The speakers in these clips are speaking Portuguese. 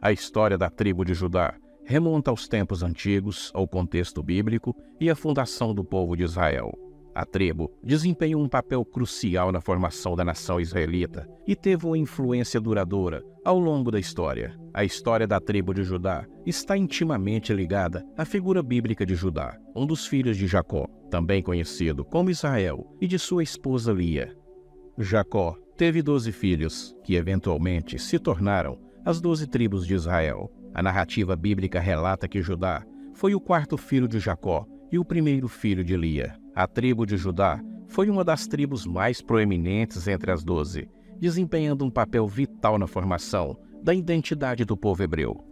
A história da tribo de Judá remonta aos tempos antigos, ao contexto bíblico e à fundação do povo de Israel. A tribo desempenhou um papel crucial na formação da nação israelita e teve uma influência duradoura ao longo da história. A história da tribo de Judá está intimamente ligada à figura bíblica de Judá, um dos filhos de Jacó, também conhecido como Israel, e de sua esposa Lia. Jacó teve 12 filhos, que eventualmente se tornaram as 12 tribos de Israel. A narrativa bíblica relata que Judá foi o quarto filho de Jacó e o primeiro filho de Lia. A tribo de Judá foi uma das tribos mais proeminentes entre as 12, desempenhando um papel vital na formação da identidade do povo hebreu.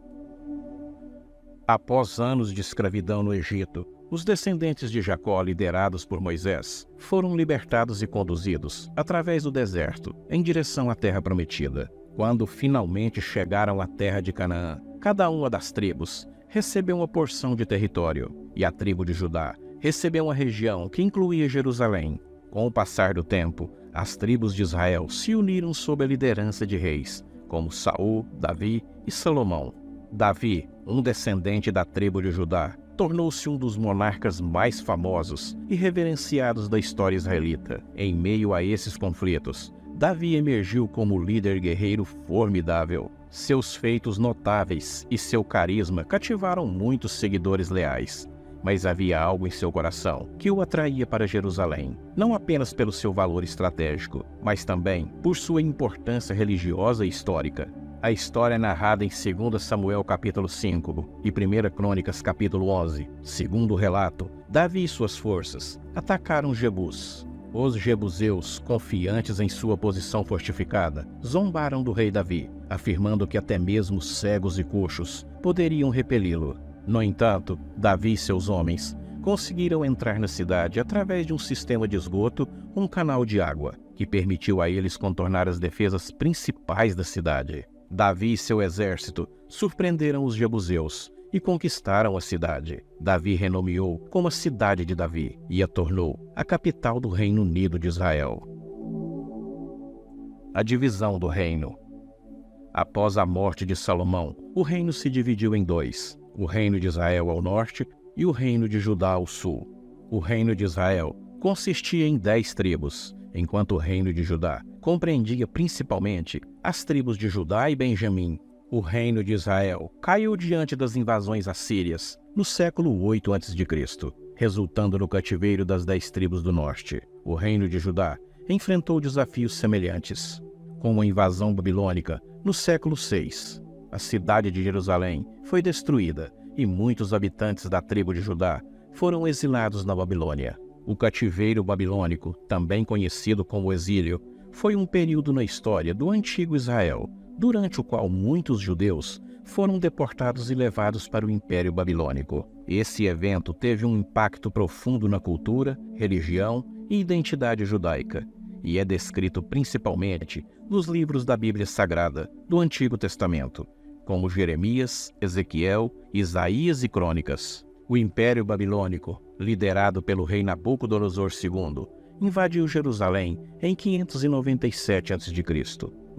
Após anos de escravidão no Egito, os descendentes de Jacó, liderados por Moisés, foram libertados e conduzidos, através do deserto, em direção à terra prometida. Quando finalmente chegaram à terra de Canaã, cada uma das tribos recebeu uma porção de território, e a tribo de Judá recebeu uma região que incluía Jerusalém. Com o passar do tempo, as tribos de Israel se uniram sob a liderança de reis, como Saul, Davi e Salomão. Davi, um descendente da tribo de Judá, tornou-se um dos monarcas mais famosos e reverenciados da história israelita. Em meio a esses conflitos, Davi emergiu como líder guerreiro formidável. Seus feitos notáveis e seu carisma cativaram muitos seguidores leais. Mas havia algo em seu coração que o atraía para Jerusalém, não apenas pelo seu valor estratégico, mas também por sua importância religiosa e histórica. A história é narrada em 2 Samuel capítulo 5 e 1 Crônicas capítulo 11. Segundo o relato, Davi e suas forças atacaram Jebus. Os jebuseus, confiantes em sua posição fortificada, zombaram do rei Davi, afirmando que até mesmo cegos e coxos poderiam repeli-lo. No entanto, Davi e seus homens conseguiram entrar na cidade através de um sistema de esgoto, um canal de água, que permitiu a eles contornar as defesas principais da cidade. Davi e seu exército surpreenderam os jebuseus e conquistaram a cidade. Davi renomeou como a Cidade de Davi e a tornou a capital do Reino Unido de Israel. A divisão do reino. Após a morte de Salomão, o reino se dividiu em dois: o reino de Israel ao norte e o reino de Judá ao sul. O reino de Israel consistia em 10 tribos, enquanto o reino de Judá compreendia principalmente as tribos de Judá e Benjamim. O reino de Israel caiu diante das invasões assírias no século 8 a.C., resultando no cativeiro das 10 tribos do norte. O reino de Judá enfrentou desafios semelhantes, como a invasão babilônica no século 6. A cidade de Jerusalém foi destruída e muitos habitantes da tribo de Judá foram exilados na Babilônia. O cativeiro babilônico, também conhecido como exílio, foi um período na história do antigo Israel, durante o qual muitos judeus foram deportados e levados para o Império Babilônico. Esse evento teve um impacto profundo na cultura, religião e identidade judaica, e é descrito principalmente nos livros da Bíblia Sagrada do Antigo Testamento, como Jeremias, Ezequiel, Isaías e Crônicas. O Império Babilônico, liderado pelo rei Nabucodonosor II, invadiu Jerusalém em 597 a.C.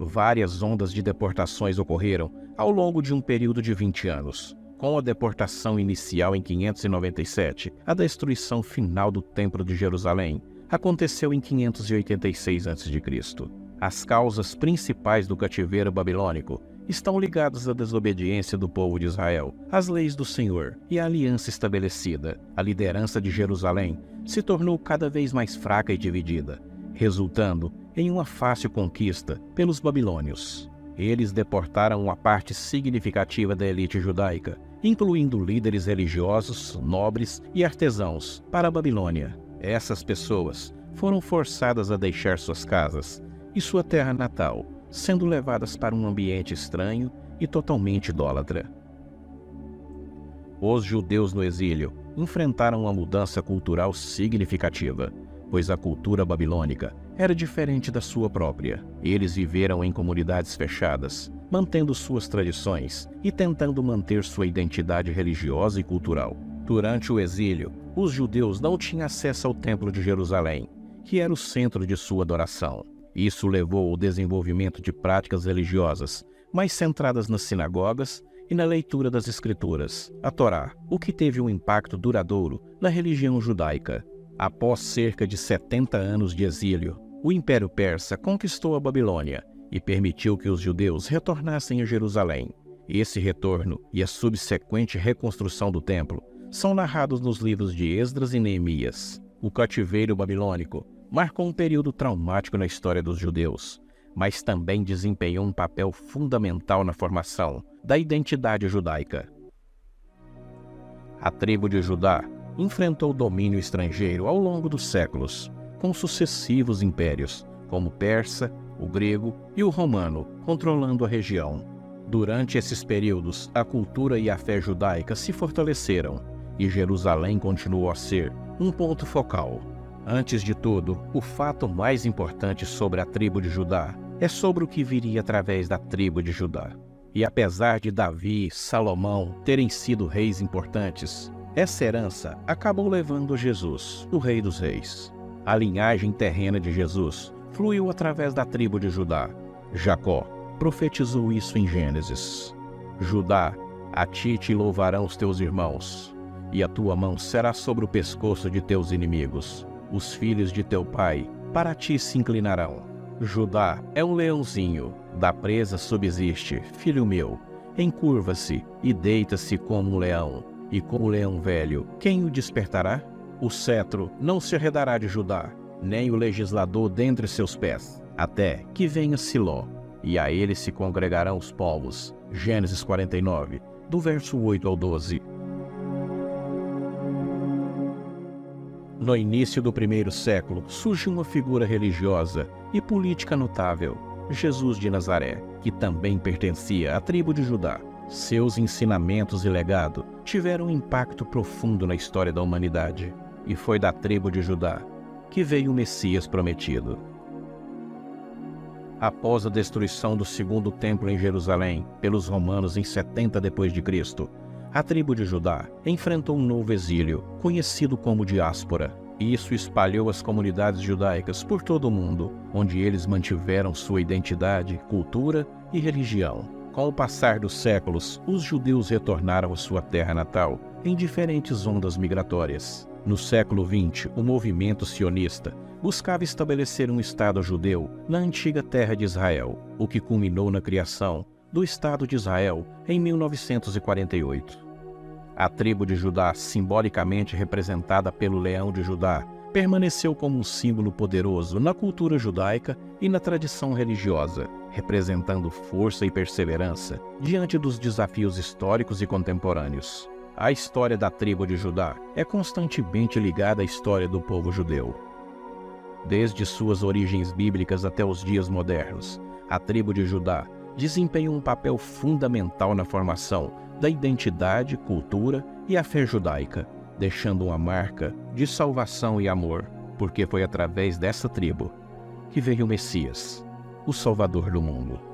Várias ondas de deportações ocorreram ao longo de um período de 20 anos. Com a deportação inicial em 597, a destruição final do Templo de Jerusalém aconteceu em 586 a.C. As causas principais do cativeiro babilônico estão ligadas à desobediência do povo de Israel, às leis do Senhor e à aliança estabelecida. A liderança de Jerusalém se tornou cada vez mais fraca e dividida, resultando em uma fácil conquista pelos babilônios. Eles deportaram uma parte significativa da elite judaica, incluindo líderes religiosos, nobres e artesãos, para a Babilônia. Essas pessoas foram forçadas a deixar suas casas e sua terra natal, sendo levadas para um ambiente estranho e totalmente idólatra. Os judeus no exílio enfrentaram uma mudança cultural significativa, pois a cultura babilônica era diferente da sua própria. Eles viveram em comunidades fechadas, mantendo suas tradições e tentando manter sua identidade religiosa e cultural. Durante o exílio, os judeus não tinham acesso ao Templo de Jerusalém, que era o centro de sua adoração. Isso levou ao desenvolvimento de práticas religiosas mais centradas nas sinagogas e na leitura das Escrituras, a Torá, o que teve um impacto duradouro na religião judaica. Após cerca de 70 anos de exílio, o Império Persa conquistou a Babilônia e permitiu que os judeus retornassem a Jerusalém. Esse retorno e a subsequente reconstrução do templo são narrados nos livros de Esdras e Neemias. O cativeiro babilônico marcou um período traumático na história dos judeus, mas também desempenhou um papel fundamental na formação da identidade judaica. A tribo de Judá enfrentou o domínio estrangeiro ao longo dos séculos, com sucessivos impérios, como o persa, o grego e o romano, controlando a região. Durante esses períodos, a cultura e a fé judaica se fortaleceram, e Jerusalém continuou a ser um ponto focal. Antes de tudo, o fato mais importante sobre a tribo de Judá é sobre o que viria através da tribo de Judá. E apesar de Davi e Salomão terem sido reis importantes, essa herança acabou levando a Jesus, o Rei dos Reis. A linhagem terrena de Jesus fluiu através da tribo de Judá. Jacó profetizou isso em Gênesis. Judá, a ti te louvarão os teus irmãos, e a tua mão será sobre o pescoço de teus inimigos. Os filhos de teu pai para ti se inclinarão. Judá é um leãozinho, da presa subsiste, filho meu. Encurva-se e deita-se como um leão, e como leão velho, quem o despertará? O cetro não se arredará de Judá, nem o legislador dentre seus pés, até que venha Siló, e a ele se congregarão os povos. Gênesis 49, do verso 8 ao 12. No início do primeiro século, surgiu uma figura religiosa e política notável, Jesus de Nazaré, que também pertencia à tribo de Judá. Seus ensinamentos e legado tiveram um impacto profundo na história da humanidade, e foi da tribo de Judá que veio o Messias prometido. Após a destruição do segundo templo em Jerusalém pelos romanos em 70 d.C., a tribo de Judá enfrentou um novo exílio, conhecido como diáspora. Isso espalhou as comunidades judaicas por todo o mundo, onde eles mantiveram sua identidade, cultura e religião. Com o passar dos séculos, os judeus retornaram à sua terra natal em diferentes ondas migratórias. No século XX, o movimento sionista buscava estabelecer um Estado judeu na antiga terra de Israel, o que culminou na criação do Estado de Israel em 1948. A tribo de Judá, simbolicamente representada pelo leão de Judá, permaneceu como um símbolo poderoso na cultura judaica e na tradição religiosa, representando força e perseverança diante dos desafios históricos e contemporâneos. A história da tribo de Judá é constantemente ligada à história do povo judeu. Desde suas origens bíblicas até os dias modernos, a tribo de Judá desempenhou um papel fundamental na formação da identidade, cultura e a fé judaica, deixando uma marca de salvação e amor, porque foi através dessa tribo que veio o Messias, o Salvador do mundo.